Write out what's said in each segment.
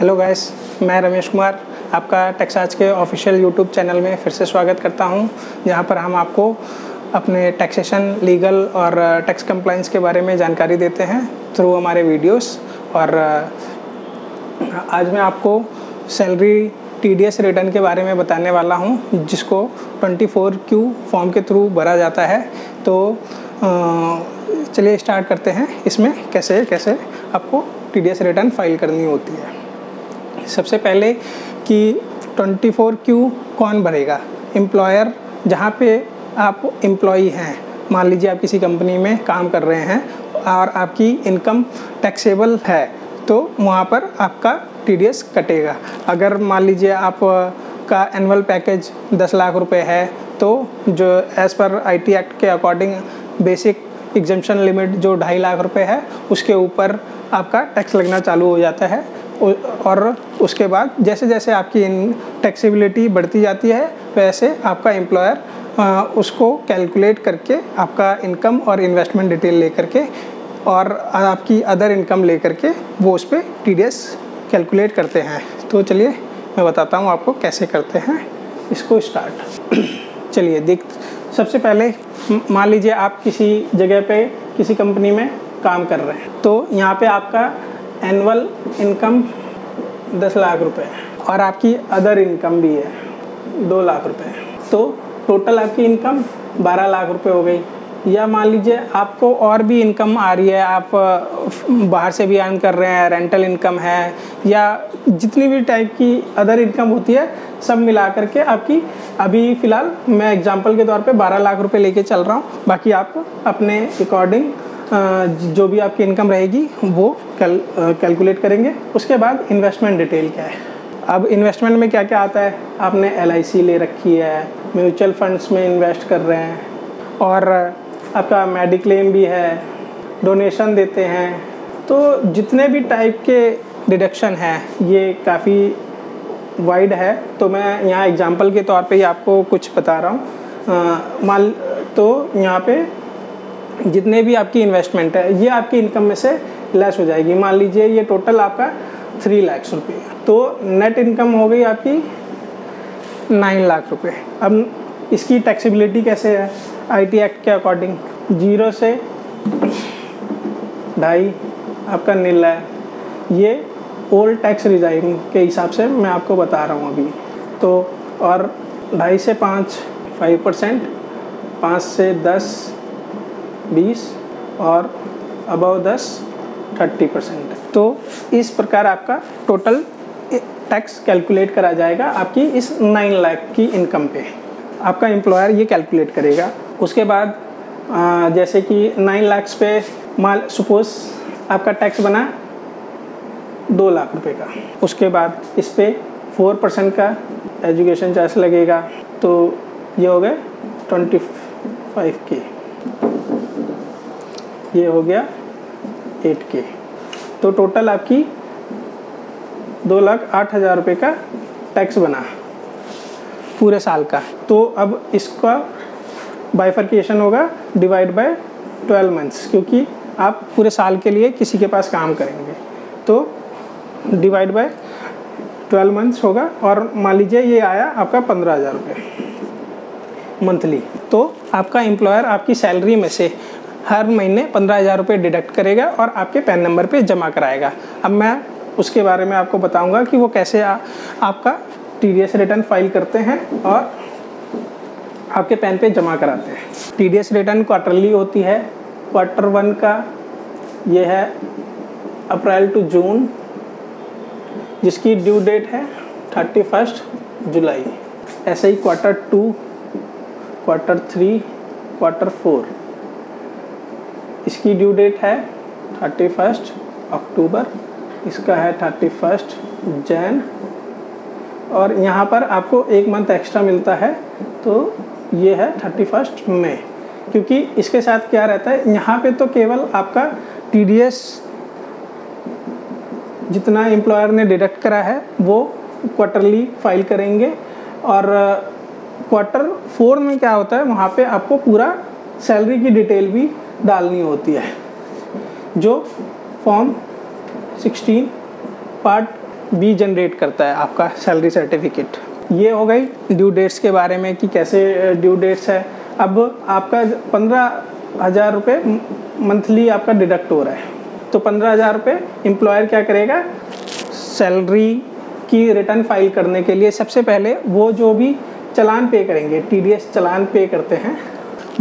Hello guys, मैं रमेश कुमार आपका tax आज के ऑफिशियल यूट्यूब चैनल में फिर से स्वागत करता हूं, जहां पर हम आपको अपने टैक्सेशन, लीगल और टैक्स कंप्लाइंस के बारे में जानकारी देते हैं थ्रू हमारे वीडियोस। और आज मैं आपको सैलरी TDS रिटर्न के बारे में बताने वाला हूं, जिसको 24Q फॉर्म के थ्रू भरा जाता है। तो चलिए स्टार्ट करते हैं इसमें कैसे आपको TDS रिटर्न फाइल करनी होती है। सबसे पहले कि 24Q कौन भरेगा। एम्प्लॉयर, जहाँ पे आप एम्प्लॉई हैं, मान लीजिए आप किसी कंपनी में काम कर रहे हैं और आपकी इनकम टैक्सेबल है, तो वहाँ पर आपका TDS कटेगा। अगर मान लीजिए आप का एनुअल पैकेज 10 लाख रुपए है, तो जो एज़ पर IT एक्ट के अकॉर्डिंग बेसिक एग्जम्पशन लिमिट जो 2.5 लाख रुपए है, उसके ऊपर आपका टैक्स लगना चालू हो जाता है। और उसके बाद जैसे जैसे आपकी टैक्सेबिलिटी बढ़ती जाती है, वैसे आपका एम्प्लॉयर उसको कैलकुलेट करके आपका इनकम और इन्वेस्टमेंट डिटेल लेकर के और आपकी अदर इनकम लेकर के वो उस पर TDS कैलकुलेट करते हैं। तो चलिए मैं बताता हूँ आपको कैसे करते हैं इसको स्टार्ट। चलिए सबसे पहले मान लीजिए आप किसी जगह पे किसी कंपनी में काम कर रहे हैं, तो यहाँ पे आपका एनुअल इनकम 10 लाख रुपए है और आपकी अदर इनकम भी है 2 लाख रुपए, तो टोटल आपकी इनकम 12 लाख रुपए हो गई। या मान लीजिए आपको और भी इनकम आ रही है, आप बाहर से भी अर्न कर रहे हैं, रेंटल इनकम है, या जितनी भी टाइप की अदर इनकम होती है, सब मिला करके आपकी अभी फ़िलहाल मैं एग्जांपल के तौर पे 12 लाख रुपए लेके चल रहा हूँ। बाकी आप अपने अकॉर्डिंग जो भी आपकी इनकम रहेगी वो कैलकुलेट करेंगे। उसके बाद इन्वेस्टमेंट डिटेल क्या है। अब इन्वेस्टमेंट में क्या क्या आता है, आपने LIC ले रखी है, म्यूचुअल फंड्स में इन्वेस्ट कर रहे हैं, और आपका मेडिक्लेम भी है, डोनेशन देते हैं। तो जितने भी टाइप के डिडक्शन हैं, ये काफ़ी वाइड है, तो मैं यहाँ एग्जांपल के तौर पे ही आपको कुछ बता रहा हूँ। तो यहाँ पे जितने भी आपकी इन्वेस्टमेंट है, ये आपकी इनकम में से लेस हो जाएगी। मान लीजिए ये टोटल आपका 3 लाख रुपये, तो नेट इनकम हो गई आपकी 9 लाख रुपये। अब इसकी टैक्सेबिलिटी कैसे है IT एक्ट के अकॉर्डिंग, 0 से 2.5 आपका नील है। ये ओल्ड टैक्स रिजाइम के हिसाब से मैं आपको बता रहा हूँ अभी। तो और 2.5 से 5 5%, 5 से 10 20 और अबव 10 30%। तो इस प्रकार आपका टोटल टैक्स कैलकुलेट करा जाएगा आपकी इस 9 लाख की इनकम पे। आपका एम्प्लॉयर ये कैलकुलेट करेगा। उसके बाद जैसे कि 9 लाख पे सपोज आपका टैक्स बना 2 लाख रुपए का, उसके बाद इस पे 4% का एजुकेशन चार्ज लगेगा, तो ये हो गए 25K, ये हो गया 8K। तो टोटल आपकी 2,08,000 रुपये का टैक्स बना पूरे साल का। तो अब इसका बाइफर्केशन होगा डिवाइड बाय 12 मंथ्स, क्योंकि आप पूरे साल के लिए किसी के पास काम करेंगे, तो डिवाइड बाय 12 मंथ्स होगा। और मान लीजिए ये आया आपका 15,000 रुपये मंथली, तो आपका एम्प्लॉयर आपकी सैलरी में से हर महीने 15,000 रुपये डिडक्ट करेगा और आपके पैन नंबर पे जमा कराएगा। अब मैं उसके बारे में आपको बताऊंगा कि वो कैसे आपका TDS रिटर्न फाइल करते हैं और आपके पैन पे जमा कराते हैं। TDS रिटर्न क्वार्टरली होती है। क्वार्टर 1 का ये है अप्रैल टू जून, जिसकी ड्यू डेट है 31 जुलाई। ऐसे ही क्वार्टर 2, क्वार्टर 3, क्वार्टर 4, इसकी ड्यू डेट है 31 अक्टूबर, इसका है 31 जैन, और यहाँ पर आपको 1 मंथ एक्स्ट्रा मिलता है, तो ये है 31 मई। क्योंकि इसके साथ क्या रहता है, यहाँ पे तो केवल आपका TDS जितना एम्प्लॉयर ने डिडक्ट करा है वो क्वार्टरली फाइल करेंगे, और क्वार्टर 4 में क्या होता है, वहाँ पे आपको पूरा सैलरी की डिटेल भी डालनी होती है, जो फॉर्म 16 पार्ट भी जनरेट करता है आपका सैलरी सर्टिफिकेट। ये हो गई ड्यू डेट्स के बारे में कि कैसे ड्यू डेट्स है। अब आपका 15,000 रुपये मंथली आपका डिडक्ट हो रहा है, तो 15,000 रुपये एम्प्लॉयर क्या करेगा, सैलरी की रिटर्न फाइल करने के लिए सबसे पहले वो जो भी चालान पे करेंगे, TDS चालान पे करते हैं,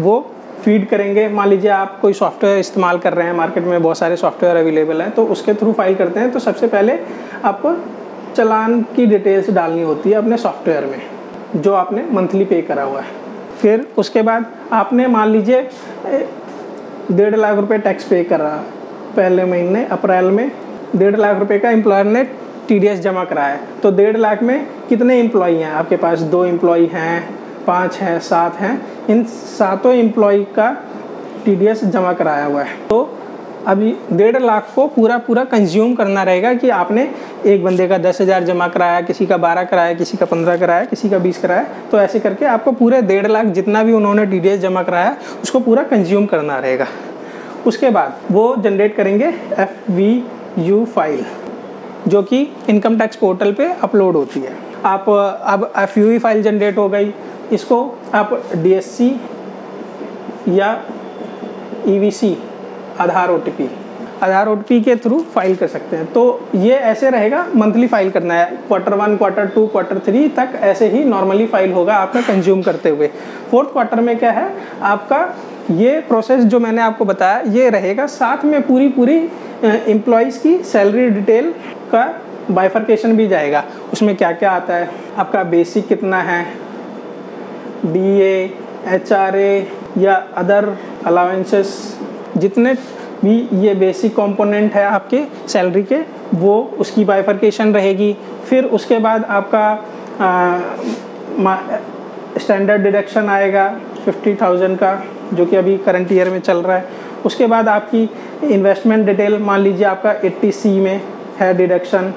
वो फीड करेंगे। मान लीजिए आप कोई सॉफ्टवेयर इस्तेमाल कर रहे हैं, मार्केट में बहुत सारे सॉफ्टवेयर अवेलेबल हैं, तो उसके थ्रू फाइल करते हैं। तो सबसे पहले आपको चालान की डिटेल्स डालनी होती है अपने सॉफ्टवेयर में, जो आपने मंथली पे करा हुआ है। फिर उसके बाद आपने मान लीजिए 1.5 लाख रुपए टैक्स पे करा पहले महीने अप्रैल में, 1.5 लाख रुपए का एम्प्लॉयर ने TDS जमा कराया है। तो 1.5 लाख में कितने एम्प्लॉई हैं आपके पास, 2 एम्प्लॉई हैं, 5 हैं, 7 हैं, इन 7 एम्प्लॉई का TDS जमा कराया हुआ है। तो अभी 1.5 लाख को पूरा कंज्यूम करना रहेगा कि आपने एक बंदे का 10,000 जमा कराया, किसी का 12 कराया, किसी का 15 कराया, किसी का 20 कराया। तो ऐसे करके आपको पूरे 1.5 लाख जितना भी उन्होंने TDS जमा कराया उसको पूरा कंज्यूम करना रहेगा। उसके बाद वो जनरेट करेंगे FVU फाइल, जो कि इनकम टैक्स पोर्टल पे अपलोड होती है। आप अब FVU फाइल जनरेट हो गई, इसको आप DSC या EVC आधार OTP के थ्रू फाइल कर सकते हैं। तो ये ऐसे रहेगा, मंथली फाइल करना है, Q1, Q2, Q3 तक ऐसे ही नॉर्मली फाइल होगा आपका कंज्यूम करते हुए। 4th क्वार्टर में क्या है आपका, ये प्रोसेस जो मैंने आपको बताया ये रहेगा, साथ में पूरी एम्प्लॉइज़ की सैलरी डिटेल का बाइफर्केशन भी जाएगा। उसमें क्या क्या आता है, आपका बेसिक कितना है, DA, HRA या अदर अलाउंसेस, जितने भी ये बेसिक कंपोनेंट है आपके सैलरी के, वो उसकी बाइफर्केशन रहेगी। फिर उसके बाद आपका स्टैंडर्ड डिडक्शन आएगा 50,000 का, जो कि अभी करंट ईयर में चल रहा है। उसके बाद आपकी इन्वेस्टमेंट डिटेल, मान लीजिए आपका 80C में है डिडक्शन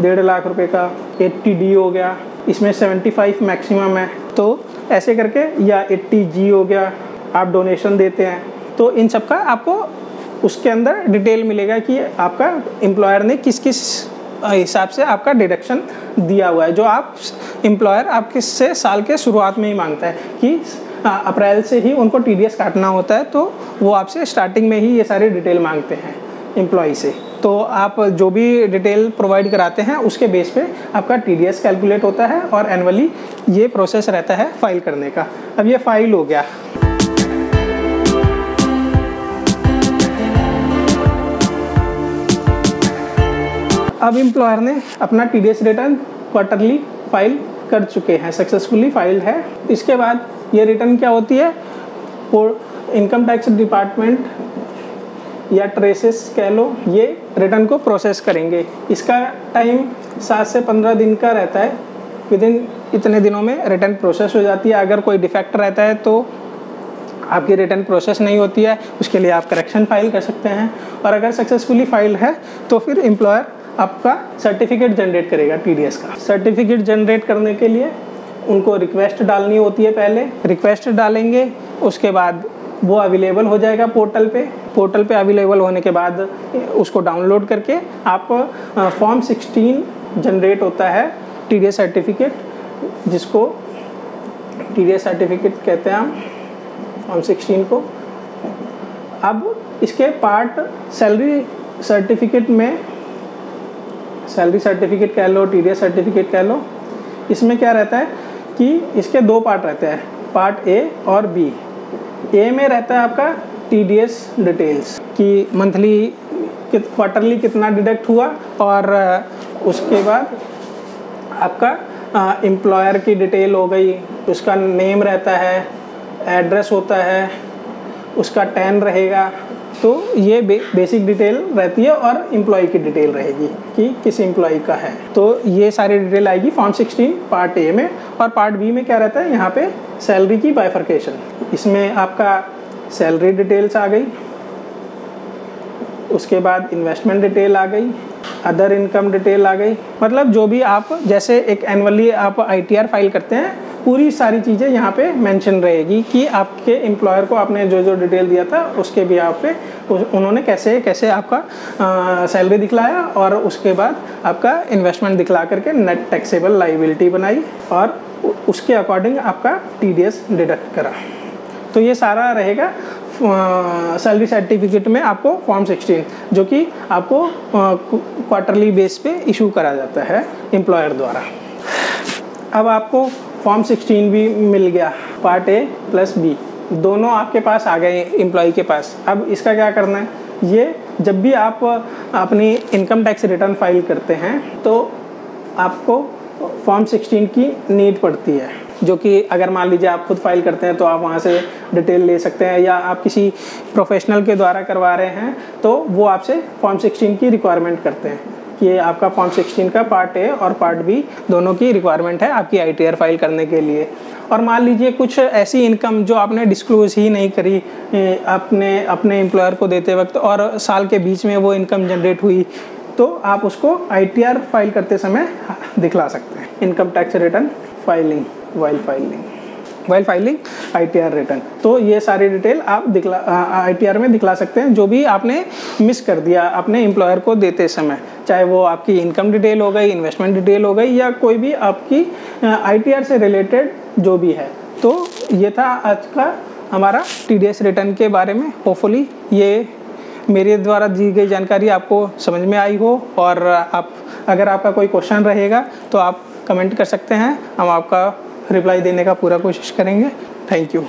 1.5 लाख रुपए का, 80D हो गया, इसमें 75 मैक्सिमम है। तो ऐसे करके, या 80G हो गया, आप डोनेशन देते हैं, तो इन सब का आपको उसके अंदर डिटेल मिलेगा कि आपका एम्प्लॉयर ने किस किस हिसाब से आपका डिडक्शन दिया हुआ है, जो आप एम्प्लॉयर आपके से साल के शुरुआत में ही मांगता है कि अप्रैल से ही उनको TDS काटना होता है, तो वो आपसे स्टार्टिंग में ही ये सारी डिटेल मांगते हैं एम्प्लॉय से। तो आप जो भी डिटेल प्रोवाइड कराते हैं उसके बेस पे आपका TDS कैलकुलेट होता है, और एनुअली ये प्रोसेस रहता है फाइल करने का। अब ये फाइल हो गया। अब एम्प्लॉयर ने अपना TDS रिटर्न क्वार्टरली फाइल कर चुके हैं, सक्सेसफुली फाइल है। इसके बाद ये रिटर्न क्या होती है, इनकम टैक्स डिपार्टमेंट या ट्रेसेस कह लो, ये रिटर्न को प्रोसेस करेंगे। इसका टाइम 7 से 15 दिन का रहता है। विदिन इतने दिनों में रिटर्न प्रोसेस हो जाती है। अगर कोई डिफेक्ट रहता है तो आपकी रिटर्न प्रोसेस नहीं होती है, उसके लिए आप करेक्शन फाइल कर सकते हैं। और अगर सक्सेसफुली फाइल है तो फिर एम्प्लॉयर आपका सर्टिफिकेट जनरेट करेगा TDS का। सर्टिफिकेट जनरेट करने के लिए उनको रिक्वेस्ट डालनी होती है। पहले रिक्वेस्ट डालेंगे, उसके बाद वो अवेलेबल हो जाएगा पोर्टल पे अवेलेबल होने के बाद उसको डाउनलोड करके आप फॉर्म 16 जनरेट होता है TDS सर्टिफिकेट, जिसको TDS सर्टिफिकेट कहते हैं हम फॉर्म 16 को। अब इसके पार्ट सैलरी सर्टिफिकेट कह लो, TDS सर्टिफिकेट कह लो, इसमें क्या रहता है कि इसके 2 पार्ट रहते हैं, पार्ट A और B। A में रहता है आपका TDS डिटेल्स कि मंथली क्वार्टरली कितना डिडक्ट हुआ, और उसके बाद आपका एम्प्लॉयर की डिटेल हो गई, उसका नेम रहता है, एड्रेस होता है, उसका टैन रहेगा। तो ये बेसिक डिटेल रहती है, और एम्प्लॉय की डिटेल रहेगी कि किस एम्प्लॉय का है। तो ये सारी डिटेल आएगी फॉर्म 16 पार्ट A में। और पार्ट B में क्या रहता है, यहाँ पे सैलरी की बाइफर्केशन। इसमें आपका सैलरी डिटेल्स आ गई, उसके बाद इन्वेस्टमेंट डिटेल आ गई, अदर इनकम डिटेल आ गई। मतलब जो भी आप जैसे एक एनुअली आप ITR फाइल करते हैं पूरी सारी चीज़ें यहाँ पे मेंशन रहेगी कि आपके एम्प्लॉयर को आपने जो जो डिटेल दिया था उसके भी आप पे उन्होंने कैसे कैसे आपका सैलरी दिखलाया और उसके बाद आपका इन्वेस्टमेंट दिखला करके नेट टैक्सेबल लायबिलिटी बनाई और उसके अकॉर्डिंग आपका टीडीएस डिडक्ट करा। तो ये सारा रहेगा सैलरी सर्टिफिकेट में आपको फॉर्म 16, जो कि आपको क्वार्टरली बेस पे इशू करा जाता है एम्प्लॉयर द्वारा। अब आपको फॉर्म 16 भी मिल गया, पार्ट ए प्लस बी दोनों आपके पास आ गए एम्प्लॉय के पास। अब इसका क्या करना है, ये जब भी आप अपनी इनकम टैक्स रिटर्न फाइल करते हैं तो आपको फॉर्म 16 की नीड पड़ती है, जो कि अगर मान लीजिए आप खुद फाइल करते हैं तो आप वहाँ से डिटेल ले सकते हैं, या आप किसी प्रोफेशनल के द्वारा करवा रहे हैं तो वो आपसे फॉर्म 16 की रिक्वायरमेंट करते हैं कि आपका फॉर्म 16 का पार्ट ए और पार्ट बी दोनों की रिक्वायरमेंट है आपकी ITR फाइल करने के लिए। और मान लीजिए कुछ ऐसी इनकम जो आपने डिस्क्लोज ही नहीं करी अपने एम्प्लॉयर को देते वक्त और साल के बीच में वो इनकम जनरेट हुई, तो आप उसको ITR फाइल करते समय दिखला सकते हैं। Income tax return filing while filing ITR return, तो ये सारी डिटेल आप ITR में दिखला सकते हैं जो भी आपने मिस कर दिया अपने एम्प्लॉयर को देते समय, चाहे वो आपकी इनकम डिटेल हो गई, इन्वेस्टमेंट डिटेल हो गई, या कोई भी आपकी ITR से रिलेटेड जो भी है। तो ये था आज का हमारा TDS रिटर्न के बारे में। होपफुली ये मेरे द्वारा दी गई जानकारी आपको समझ में आई हो, और अगर आपका कोई क्वेश्चन रहेगा तो आप कमेंट कर सकते हैं, हम आपका रिप्लाई देने का पूरा कोशिश करेंगे। Thank you.